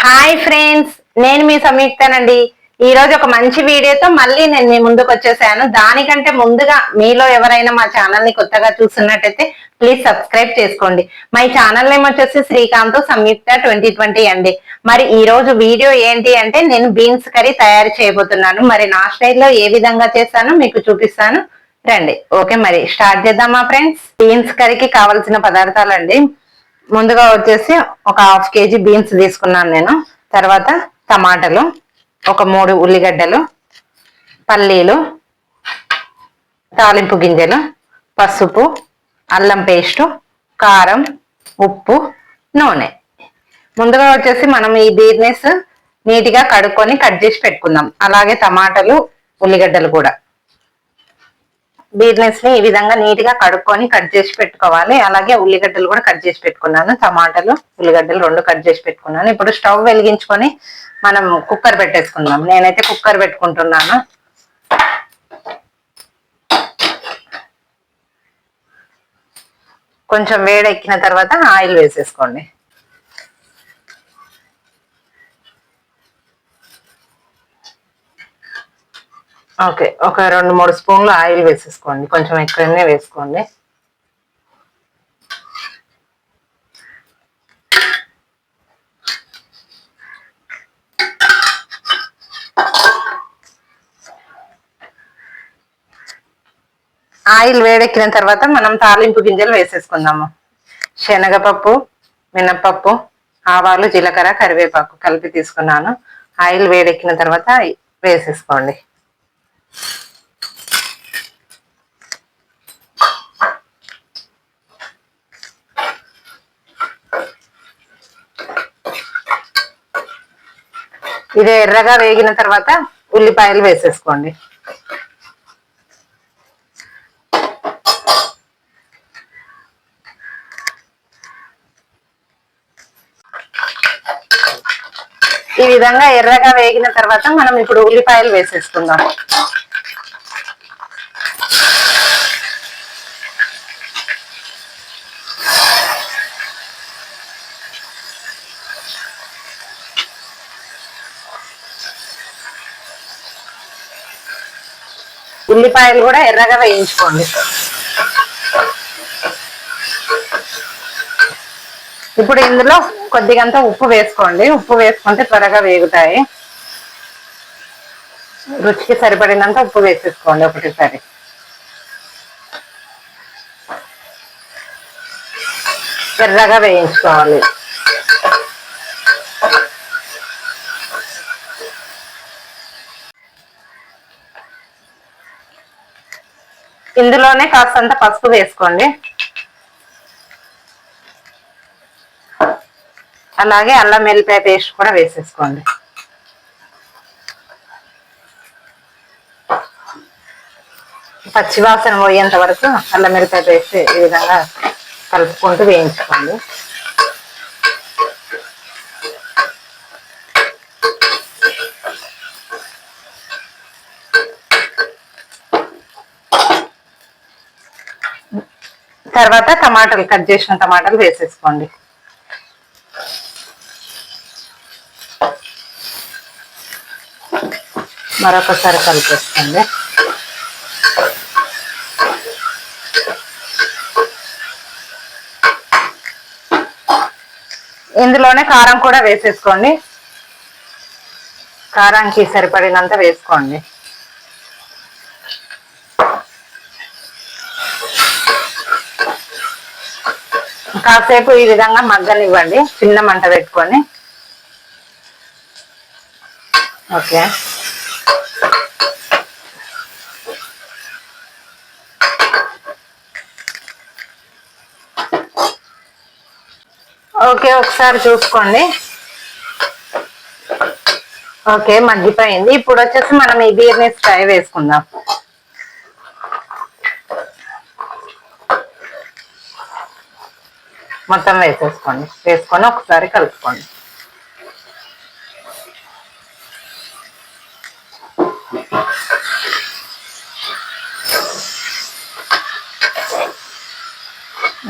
Hi friends, నేను మీ సంయుక్తనండి. ఈ రోజు ఒక మంచి వీడియోతో మళ్ళీ నేను మీ ముందుకు వచ్చేసాను. దానికంటే ముందుగా మీలో ఎవరైనా మా ఛానల్ ని కొత్తగా చూస్తున్నట్టయితే ప్లీజ్ సబ్స్క్రైబ్ చేసుకోండి. మా ఛానల్ నేమ్ వచ్చేసి శ్రీకాంత్ సంయుక్త 2020 అండి. మరి ఈ రోజు వీడియో ఏంటి అంటే నేను బీన్స్ కర్రీ తయారు చేయబోతున్నాను. మరి నా స్టైల్లో ఏ విధంగా చేస్తానో మీకు చూపిస్తాను, రండి. ఓకే, మరి స్టార్ట్ చేద్దామా ఫ్రెండ్స్? బీన్స్ కర్రీకి కావలసిన పదార్థాలండి. ముందుగా వచ్చేసి ఒక హాఫ్ కేజీ బీన్స్ తీసుకున్నాను నేను. తర్వాత టమాటాలు, ఒక 3 ఉల్లిగడ్డలు, పల్లీలు, తాలింపు గింజలు, పసుపు, అల్లం పేస్టు, కారం, ఉప్పు, నూనె. ముందుగా వచ్చేసి మనం ఈ బీన్స్ నీట్గా కడుక్కొని కట్ చేసి పెట్టుకుందాం. అలాగే టమాటాలు, ఉల్లిగడ్డలు కూడా బీన్స్ ని ఈ విధంగా నీట్ గా కడుక్కొని కట్ చేసి పెట్టుకోవాలి. అలాగే ఉల్లిగడ్డలు కూడా కట్ చేసి పెట్టుకున్నాను. టమాటాలు, ఉల్లిగడ్డలు 2 కట్ చేసి పెట్టుకున్నాను. ఇప్పుడు స్టవ్ వెలిగించుకొని మనం కుక్కర్ పెట్టేసుకుందాం. నేనైతే కుక్కర్ పెట్టుకుంటున్నాను. కొంచెం వేడెక్కిన తర్వాత ఆయిల్ వేసేసుకోండి. ఓకే, ఒక 2-3 స్పూన్లు ఆయిల్ వేసేసుకోండి. కొంచెం ఎక్కువనే వేసుకోండి. ఆయిల్ వేడెక్కిన తర్వాత మనం తాలింపు గింజలు వేసేసుకుందాము. శనగపప్పు, మినప్పప్పు, ఆవాలు, జీలకర్ర, కరివేపాకు కలిపి తీసుకున్నాను. ఆయిల్ వేడెక్కిన తర్వాత వేసేసుకోండి. ఇది ఎర్రగా వేగిన తర్వాత ఉల్లిపాయలు వేసేసుకోండి. ఈ విధంగా ఎర్రగా వేగిన తర్వాత మనం ఇప్పుడు ఉల్లిపాయలు వేసేసుకుందాం. ఉల్లిపాయలు కూడా ఎర్రగా వేయించుకోండి. ఇప్పుడు ఇందులో కొద్దిగంత ఉప్పు వేసుకోండి. ఉప్పు వేసుకుంటే త్వరగా వేగుతాయి. రుచికి సరిపడినంత ఉప్పు వేసేసుకోండి ఒకటిసారి. ఎర్రగా వేయించుకోవాలి. ఇందులోనే కాస్తంత పసుపు వేసుకోండి. అలాగే అల్లం వెల్లిపాయ పేస్ట్ కూడా వేసేసుకోండి. పచ్చివాసన పోయేంత వరకు అల్లం వెల్లిపాయ పేస్ట్ ఈ విధంగా కలుపుకుంటూ వేయించుకోండి. తర్వాత టమాటాలు, కట్ చేసిన టమాటాలు వేసేసుకోండి. మరొకసారి కలిపేసుకోండి. ఇందులోనే కారం కూడా వేసేసుకోండి. కారానికి సరిపడినంత వేసుకోండి. కాసేపు ఈ విధంగా మగ్గనివ్వండి, చిన్న మంట పెట్టుకొని. ఓకే, ఓకే, ఒకసారి చూసుకోండి. ఓకే, మగ్గిపోయింది. ఇప్పుడు వచ్చేసి మనం ఈ బీన్స్ ఫ్రై వేసుకుందాం. మొత్తం వేసేసుకోండి. వేసుకొని ఒకసారి కలుపుకోండి.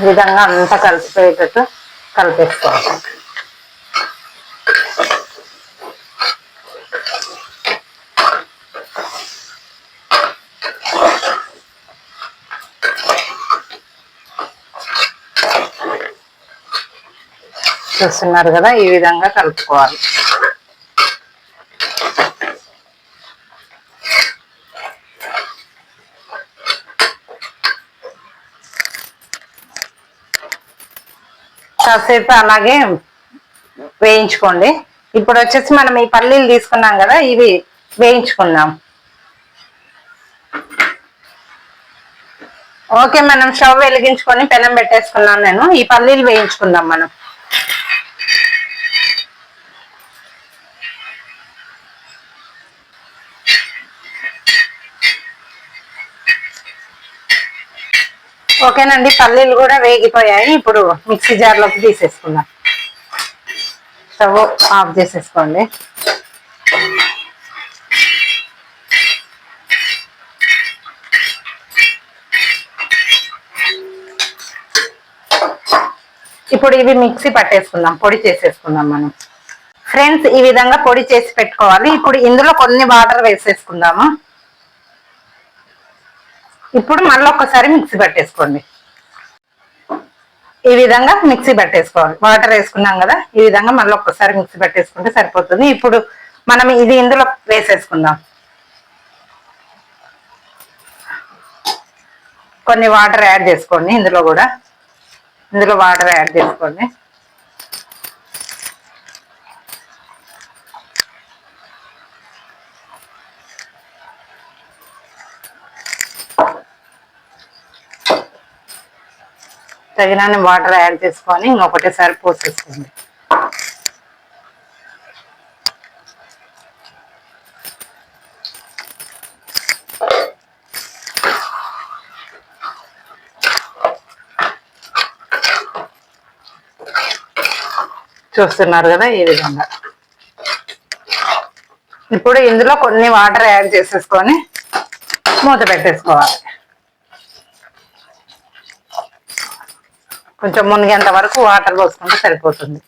ఈ విధంగా అంతా కలిసిపోయేటట్టు కలిపేసుకోవాలి. చూస్తున్నారు కదా, ఈ విధంగా కలుపుకోవాలి. కాసేపు అలాగే వేయించుకోండి. ఇప్పుడు వచ్చేసి మనం ఈ పల్లీలు తీసుకున్నాం కదా, ఇవి వేయించుకుందాం. ఓకే, మనం స్టవ్ వెలిగించుకొని పెనం పెట్టేసుకున్నాం. నేను ఈ పల్లీలు వేయించుకుందాం మనం. ఓకేనండి, పల్లీలు కూడా వేగిపోయాయి. ఇప్పుడు మిక్సీ జార్లోకి తీసేసుకుందాం. స్టవ్ ఆఫ్ చేసేసుకోండి. ఇప్పుడు ఇవి మిక్సీ పట్టేసుకుందాం, పొడి చేసేసుకుందాం మనం. ఫ్రెండ్స్, ఈ విధంగా పొడి చేసి పెట్టుకోవాలి. ఇప్పుడు ఇందులో కొన్ని వాటర్ వేసేసుకుందాము. ఇప్పుడు మళ్ళీ ఒక్కసారి మిక్సీ పట్టేసుకోండి. ఈ విధంగా మిక్సీ పట్టేసుకోవాలి. వాటర్ వేసుకున్నాం కదా, ఈ విధంగా మళ్ళీ ఒక్కసారి మిక్సీ పట్టేసుకుంటే సరిపోతుంది. ఇప్పుడు మనం ఇది ఇందులో వేసేసుకుందాం. కొన్ని వాటర్ యాడ్ చేసుకోండి. ఇందులో వాటర్ యాడ్ చేసుకోండి. తగినన్ని వాటర్ యాడ్ చేసుకొని ఇంకొకటేసారి పోసేసుకోండి. చూస్తున్నారు కదా, ఈ విధంగా. ఇప్పుడు ఇందులో కొన్ని వాటర్ యాడ్ చేసేసుకొని మూత పెట్టేసుకోవాలి. కొంచెం మునిగేంత వరకు వాటర్ పోసుకుంటే సరిపోతుంది.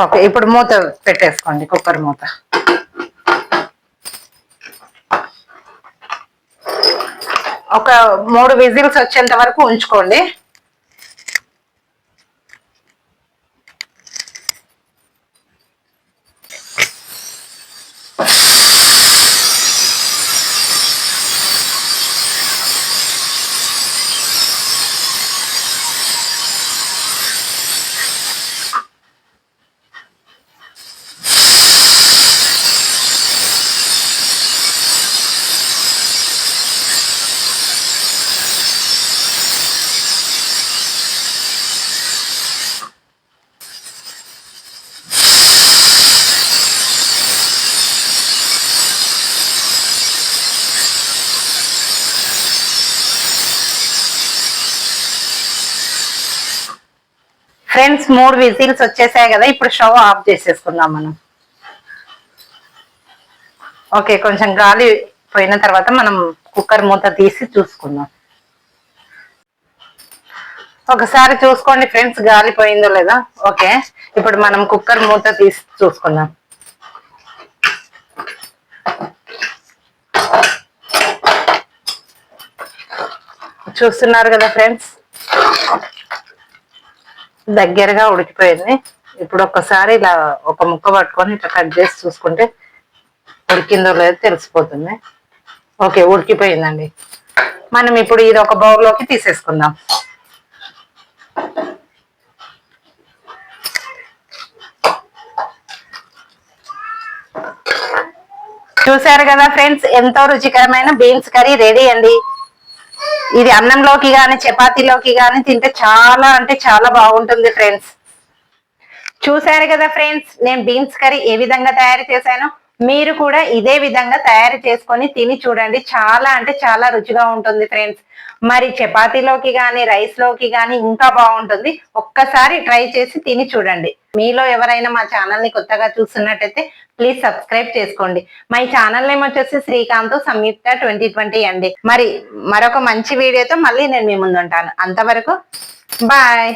ఓకే, ఇప్పుడు మూత పెట్టేసుకోండి, కుక్కర్ మూత. ఒక 3 విజిల్స్ వచ్చేంత వరకు ఉంచుకోండి. ఫ్రెండ్స్, 3 విజిల్స్ వచ్చేసాయి కదా, ఇప్పుడు స్టవ్ ఆఫ్ చేసేసుకుందాం మనం. ఓకే, కొంచెం గాలి పోయిన తర్వాత మనం కుక్కర్ మూత తీసి చూసుకుందాం. ఒకసారి చూసుకోండి ఫ్రెండ్స్, గాలి పోయిందో లేదా. ఓకే, ఇప్పుడు మనం కుక్కర్ మూత తీసి చూసుకుందాం. చూస్తున్నారు కదా ఫ్రెండ్స్, దగ్గరగా ఉడికిపోయింది. ఇప్పుడు ఒక్కసారి ఇలా ఒక ముక్క పట్టుకొని ఇట్లా కట్ చేసి చూసుకుంటే ఉడికిందో లేదో తెలిసిపోతుంది. ఓకే, ఉడికిపోయిందండి. మనం ఇప్పుడు ఇది ఒక బౌల్లోకి తీసేసుకుందాం. చూసారు కదా ఫ్రెండ్స్, ఎంతో రుచికరమైన బీన్స్ కర్రీ రెడీ అండి. ఇది అన్నంలోకి కానీ చపాతీలోకి కానీ తింటే చాలా అంటే చాలా బాగుంటుంది ఫ్రెండ్స్. చూసారు కదా ఫ్రెండ్స్, నేను బీన్స్ కర్రీ ఏ విధంగా తయారు చేశానో మీరు కూడా ఇదే విధంగా తయారు చేసుకొని తిని చూడండి. చాలా అంటే చాలా రుచిగా ఉంటుంది ఫ్రెండ్స్. మరి చపాతీలోకి కానీ రైస్ లోకి కానీ ఇంకా బాగుంటుంది. ఒక్కసారి ట్రై చేసి తిని చూడండి. మీలో ఎవరైనా మా ఛానల్ ని కొత్తగా చూస్తున్నట్టయితే ప్లీజ్ సబ్స్క్రైబ్ చేసుకోండి. మా ఛానల్ నేమ్ వచ్చేసి శ్రీకాంత్ సంయుక్త 2020 అండి. మరి మరొక మంచి వీడియోతో మళ్ళీ నేను మీ ముందు ఉంటాను. అంతవరకు బాయ్.